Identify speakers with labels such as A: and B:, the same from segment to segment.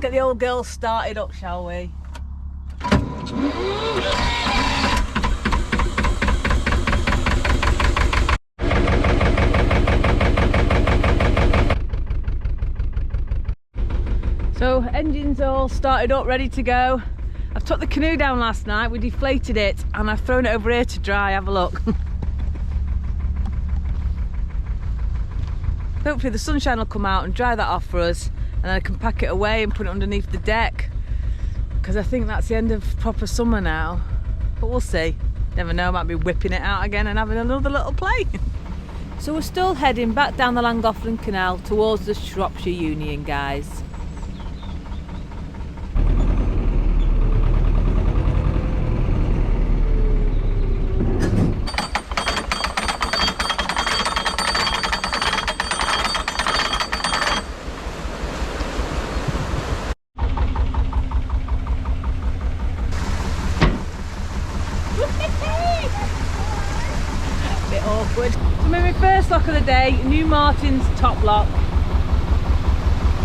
A: get the old girl started up, shall we? So engines all started up, ready to go. I've took the canoe down last night, we deflated it and I've thrown it over here to dry. Have a look. Hopefully the sunshine will come out and dry that off for us, and then I can pack it away and put it underneath the deck, because I think that's the end of proper summer now. But we'll see. Never know, I might be whipping it out again and having another little play. So we're still heading back down the Llangollen canal towards the Shropshire Union, guys. Bit awkward. So my first lock of the day, New Martin's top lock.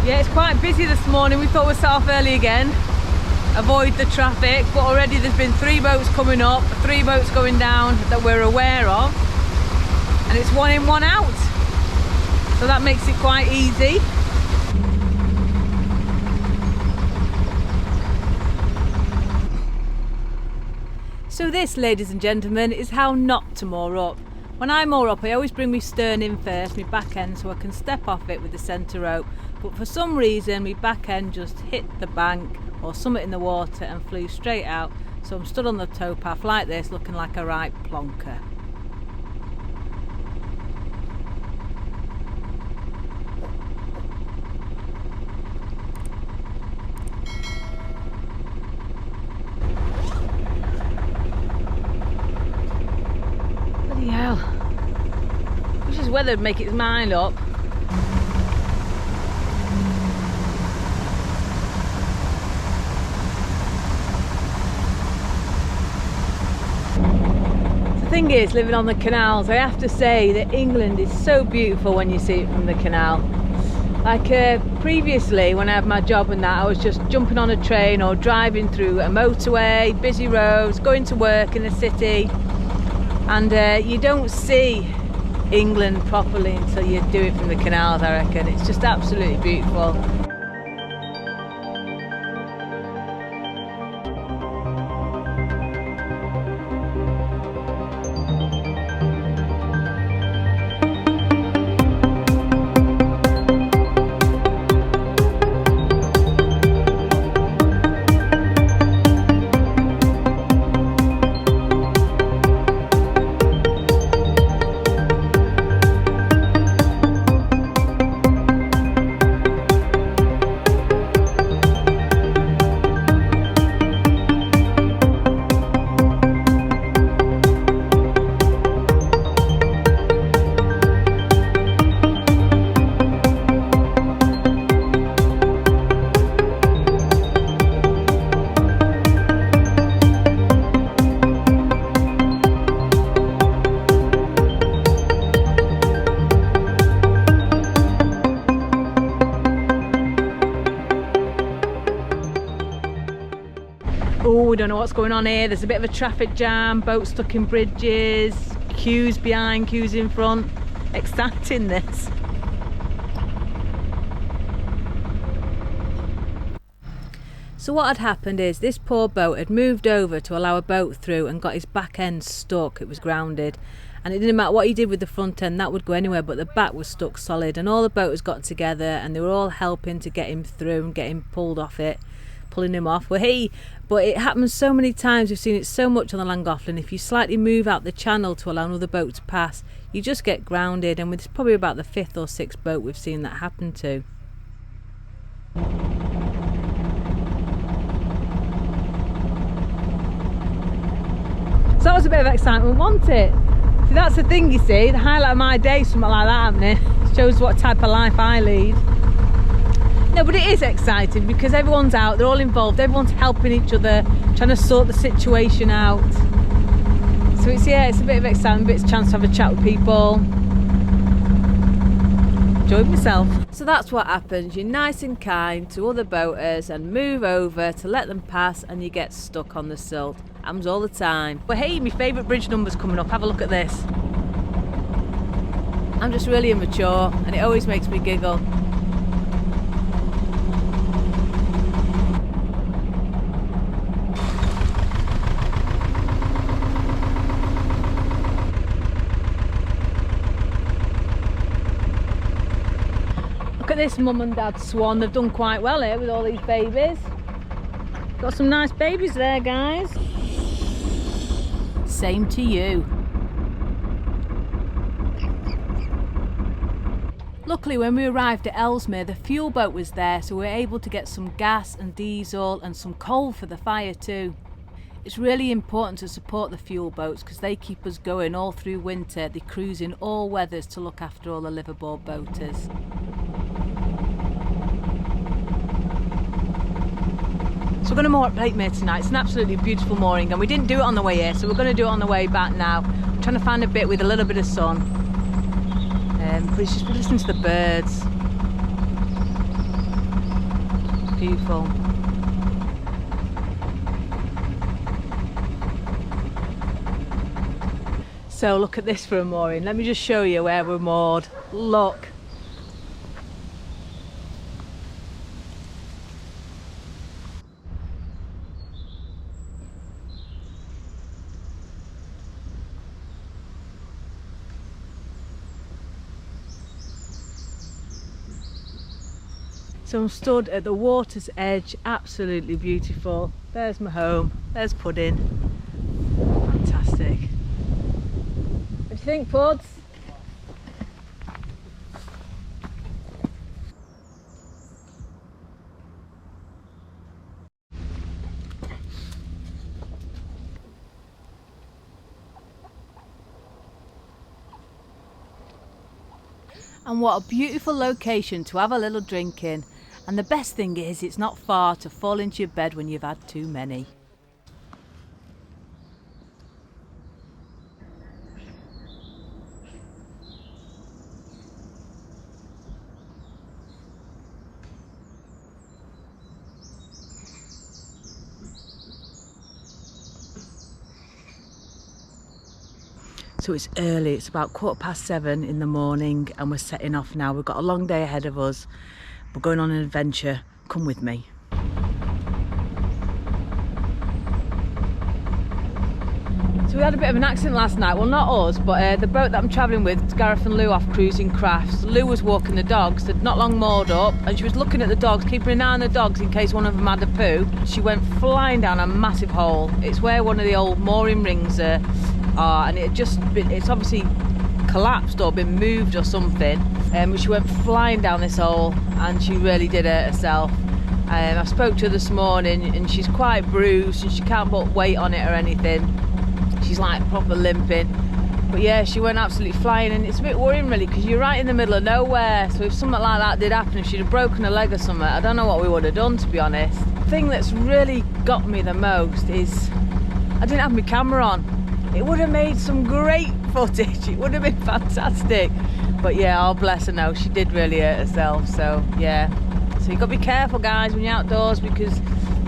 A: Yeah, it's quite busy this morning. We thought we'd set off early again, avoid the traffic, but already there's been 3 boats coming up, 3 boats going down that we're aware of, and it's 1 in, 1 out. So that makes it quite easy. So this, ladies and gentlemen, is how not to moor up. When I moor up, I always bring my stern in first, my back end, so I can step off it with the centre rope. But for some reason, my back end just hit the bank or something in the water and flew straight out. So I'm stood on the towpath like this, looking like a right plonker. Hell. Wish this weather would make its mind up. The thing is, living on the canals, I have to say that England is so beautiful when you see it from the canal. Like previously, when I had my job and that, I was just jumping on a train or driving through a motorway, busy roads, going to work in the city. And you don't see England properly until you do it from the canals, I reckon. It's just absolutely beautiful. Oh, we don't know what's going on here. There's a bit of a traffic jam, boats stuck in bridges, queues behind, queues in front. Exciting, this. So what had happened is this poor boat had moved over to allow a boat through and got his back end stuck. It was grounded, and it didn't matter what he did with the front end, that would go anywhere, but the back was stuck solid, and all the boaters got together and they were all helping to get him through and get him pulled off it, pulling him off. Well, but it happens so many times. We've seen it so much on the Llangollen. If you slightly move out the channel to allow another boat to pass, you just get grounded, and it's probably about the 5th or 6th boat we've seen that happen to. So that was a bit of excitement, wasn't it? See, that's the thing, you see, the highlight of my day, something like that happening. It shows what type of life I lead. No, but it is exciting because everyone's out, they're all involved, everyone's helping each other, trying to sort the situation out. So it's, yeah, it's a bit of excitement, but it's a chance to have a chat with people. enjoyed myself. So that's what happens. You're nice and kind to other boaters and move over to let them pass, and you get stuck on the silt. Happens all the time. But hey, my favourite bridge number's coming up. Have a look at this. I'm just really immature and it always makes me giggle. Look at this mum and dad swan. They've done quite well here with all these babies. Got some nice babies there, guys. Same to you. Luckily, when we arrived at Ellesmere, the fuel boat was there, so we were able to get some gas and diesel and some coal for the fire too. It's really important to support the fuel boats because they keep us going all through winter. They cruise in all weathers to look after all the liveaboard boaters. So we're going to moor at Blakemere tonight. It's an absolutely beautiful mooring, and we didn't do it on the way here, so we're going to do it on the way back now. I'm trying to find a bit with a little bit of sun. But it's just listening to the birds. Beautiful. So look at this for a mooring. Let me just show you where we're moored. Look. So I'm stood at the water's edge, absolutely beautiful. There's my home, there's Pudding. Fantastic. What do you think, Puds? And what a beautiful location to have a little drink in. And the best thing is, it's not far to fall into your bed when you've had too many. So it's early, it's about 7:15 in the morning, and we're setting off now. We've got a long day ahead of us. We're going on an adventure. Come with me. So we had a bit of an accident last night. Well, not us, but the boat that I'm travelling with, Gareth and Lou off Cruising Crafts. Lou was walking the dogs. They'd not long moored up, and she was looking at the dogs, keeping an eye on the dogs in case one of them had a poo. She went flying down a massive hole. It's where one of the old mooring rings are, and it's obviously collapsed or been moved or something. But she went flying down this hole and she really did hurt herself. I spoke to her this morning and she's quite bruised and she can't put weight on it or anything. She's like proper limping. But yeah, she went absolutely flying, and it's a bit worrying really because you're right in the middle of nowhere. So if something like that did happen, if she'd have broken a leg or something, I don't know what we would have done, to be honest. The thing that's really got me the most is I didn't have my camera on. It would have made some great footage. It would have been fantastic. But yeah, oh bless her, no, she did really hurt herself. So yeah, so you've got to be careful, guys, when you're outdoors, because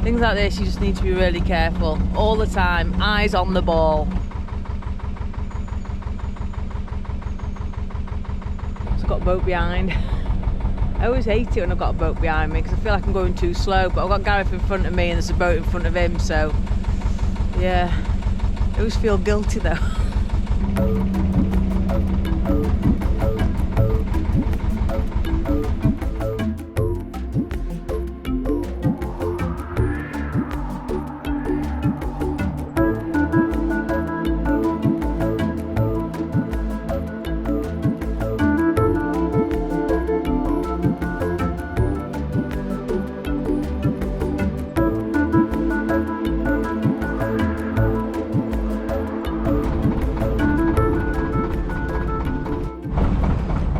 A: things like this, you just need to be really careful all the time. Eyes on the ball. So I've got a boat behind. I always hate it when I've got a boat behind me because I feel like I'm going too slow, but I've got Gareth in front of me and there's a boat in front of him, so yeah. I always feel guilty though.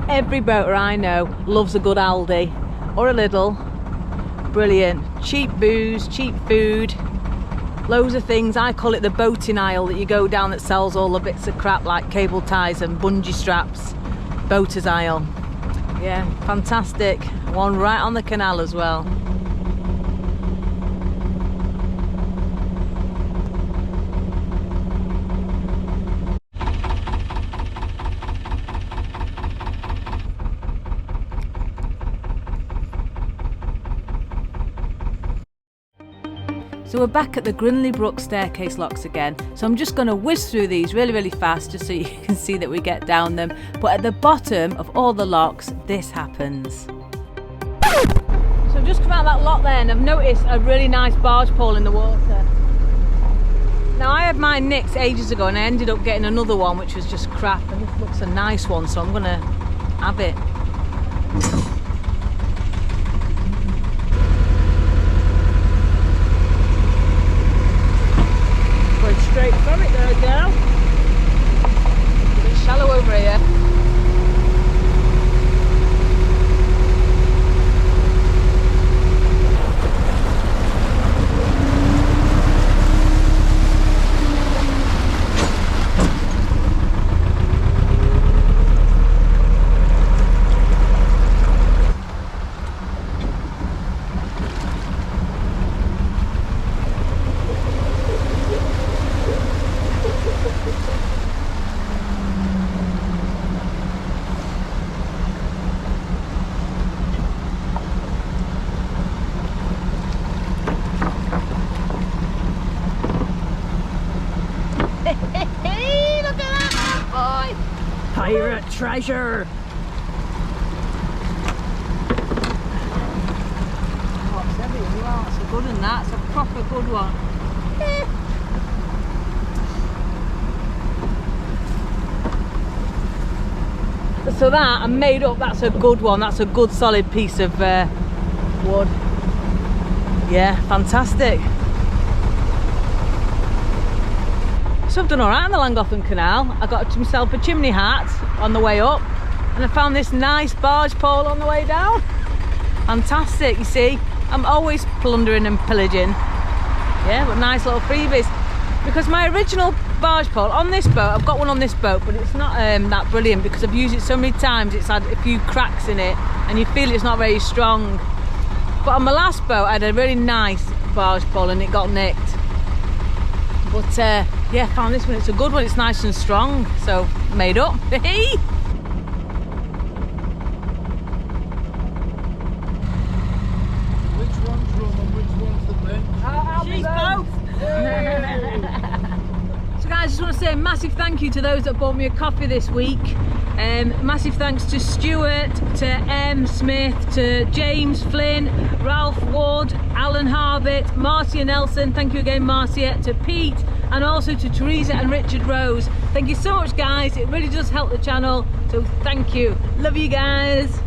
A: Every boater I know loves a good Aldi or a Lidl. Brilliant. Cheap booze, cheap food, loads of things. I call it the boating aisle that you go down that sells all the bits of crap like cable ties and bungee straps. Boaters aisle. Yeah, fantastic. One right on the canal as well. So we're back at the Grindley Brook staircase locks again. So I'm just going to whiz through these really fast just so you can see that we get down them. But at the bottom of all the locks, this happens. So I've just come out of that lock there and I've noticed a really nice barge pole in the water. Now I had mine nicked ages ago and I ended up getting another one which was just crap, and this looks a nice one, so I'm going to have it. Straight from it, there we go. A bit shallow over here. Pirate treasure! Oh, it's heavy as well. It's a good one, that. It's a proper good one. So that, I made up, that's a good one. That's a good solid piece of wood. Yeah, fantastic. So I've done alright on the Llangollen Canal. I got myself a chimney hat on the way up and I found this nice barge pole on the way down. Fantastic, you see. I'm always plundering and pillaging. Yeah, but nice little freebies. Because my original barge pole on this boat, I've got one on this boat, but it's not that brilliant because I've used it so many times. It's had a few cracks in it and you feel it's not very strong. But on my last boat I had a really nice barge pole and it got nicked. But yeah, found this one. It's a good one. It's nice and strong. So made up. Hey!
B: Which one's rum and which one's the blend?
A: She's both. So guys, I just want to say a massive thank you to those that bought me a coffee this week. Massive thanks to Stuart, to M. Smith, to James Flynn, Ralph Ward, Alan Harvett, Marcia Nelson, thank you again Marcia, to Pete, and also to Teresa and Richard Rose. Thank you so much guys, it really does help the channel, so thank you. Love you guys.